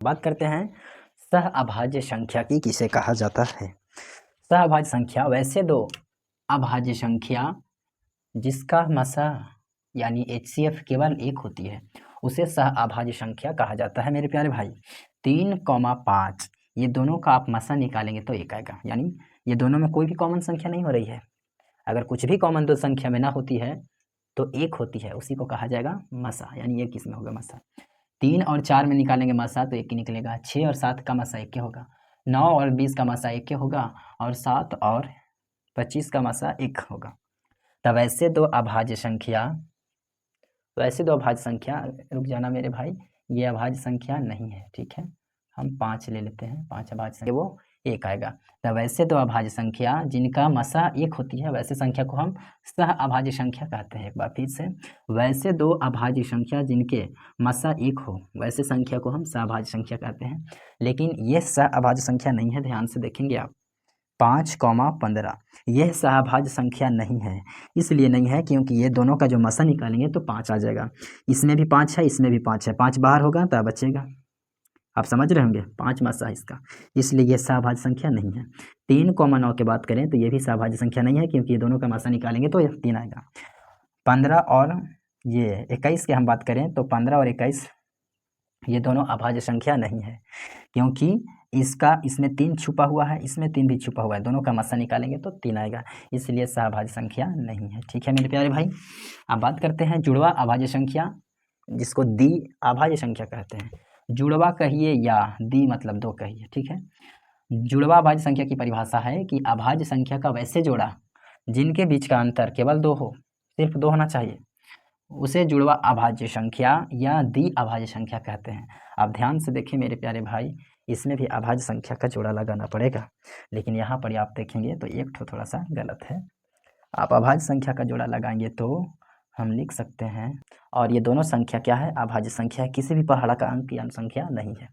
बात करते हैं सह अभाज्य संख्या की किसे कहा जाता है। सह अभाज्य संख्या वैसे दो अभाज्य संख्या जिसका मसा यानी HCF केवल एक होती है उसे सह अभाज्य संख्या कहा जाता है। मेरे प्यारे भाई 3,5 ये दोनों का आप मसा निकालेंगे तो एक आएगा, यानी ये दोनों में कोई भी कॉमन संख्या नहीं हो रही है। अगर कुछ भी कॉमन दो संख्या में ना होती है तो एक होती है, उसी को कहा जाएगा मसा, यानी एक किसमें होगा मसा। 3 और 4 में निकालेंगे मसा तो एक ही निकलेगा। 6 और 7 का मसा एक के होगा। 9 और 20 का मसा एक के होगा और 7 और 25 का मसा एक होगा। तब वैसे दो अभाज्य संख्या रुक जाना मेरे भाई, ये अभाज्य संख्या नहीं है, ठीक है। हम 5 ले लेते हैं, 5 अभाज्य संख्या वो एक आएगा। तब वैसे दो अभाज्य संख्या जिनका मसा एक होती है वैसे संख्या को हम सह अभाज्य संख्या कहते हैं। एक बार फिर से, वैसे दो अभाज्य संख्या जिनके मसा एक हो वैसे संख्या को हम सहअभाज्य संख्या कहते हैं। लेकिन ये सहअभाज्य संख्या नहीं है, ध्यान से देखेंगे आप। 5,15 यह सहअभाज्य संख्या नहीं है। इसलिए नहीं है क्योंकि ये दोनों का जो मसा निकालेंगे तो 5 आ जाएगा। इसमें भी 5 है, इसमें भी 5 है, 5 बाहर होगा तो बचेगा। आप समझ रहे होंगे, 5 मसा है इसका, इसलिए ये सहअभाज्य संख्या नहीं है। 3,9 की बात करें तो ये भी सहअभाज्य संख्या नहीं है क्योंकि ये दोनों का मसा निकालेंगे तो 3 आएगा। 15 और ये 21 की हम बात करें तो 15 और 21 ये दोनों अभाज्य संख्या नहीं है क्योंकि इसमें 3 छुपा हुआ है, इसमें 3 भी छुपा हुआ है, दोनों का मसा निकालेंगे तो 3 आएगा, इसलिए सहअभाज्य संख्या नहीं है। ठीक है मेरे प्यारे भाई। अब बात करते हैं जुड़वा अभाज्य संख्या, जिसको द्वि अभाज्य संख्या कहते हैं। जुड़वा कहिए या द्वि मतलब दो कहिए, ठीक है। जुड़वा अभाज्य संख्या की परिभाषा है कि अभाज्य संख्या का वैसे जोड़ा जिनके बीच का अंतर केवल 2 हो, सिर्फ 2 होना चाहिए, उसे जुड़वा अभाज्य संख्या या द्वि अभाज्य संख्या कहते हैं। आप ध्यान से देखिए मेरे प्यारे भाई, इसमें भी अभाज्य संख्या का जोड़ा लगाना पड़ेगा, लेकिन यहाँ पर आप देखेंगे तो एक ठो थोड़ा सा गलत है। आप अभाज्य संख्या का जोड़ा लगाएंगे तो हम लिख सकते हैं, और ये दोनों संख्या क्या है, अभाज्य संख्या है, किसी भी पहाड़ा का अंक या संख्या नहीं है।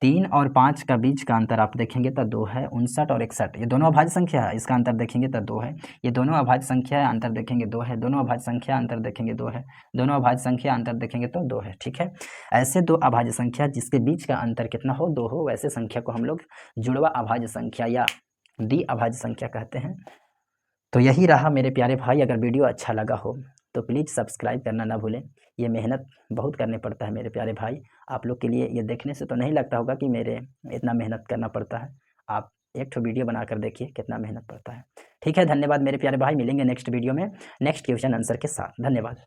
3 और 5 का बीच का अंतर आप देखेंगे तो 2 है। 59 और 61 ये दोनों अभाज्य संख्या है, इसका अंतर देखेंगे तो 2 है। ये दोनों अभाज्य संख्या है, अंतर देखेंगे 2 है। दोनों अभाज्य संख्या अंतर देखेंगे 2 है। दोनों अभाज्य संख्या अंतर देखेंगे तो 2 है, ठीक है। ऐसे दो अभाज्य संख्या जिसके बीच का अंतर कितना हो, 2 हो, वैसे संख्या को हम लोग जुड़वा अभाज्य संख्या या द्वि अभाज्य संख्या कहते हैं। तो यही रहा मेरे प्यारे भाई। अगर वीडियो अच्छा लगा हो तो प्लीज़ सब्सक्राइब करना ना भूलें। ये मेहनत बहुत करने पड़ता है मेरे प्यारे भाई, आप लोग के लिए। ये देखने से तो नहीं लगता होगा कि मेरे इतना मेहनत करना पड़ता है। आप एक ठो वीडियो बनाकर देखिए कितना मेहनत पड़ता है। ठीक है, धन्यवाद मेरे प्यारे भाई। मिलेंगे नेक्स्ट वीडियो में नेक्स्ट क्वेश्चन आंसर के साथ। धन्यवाद।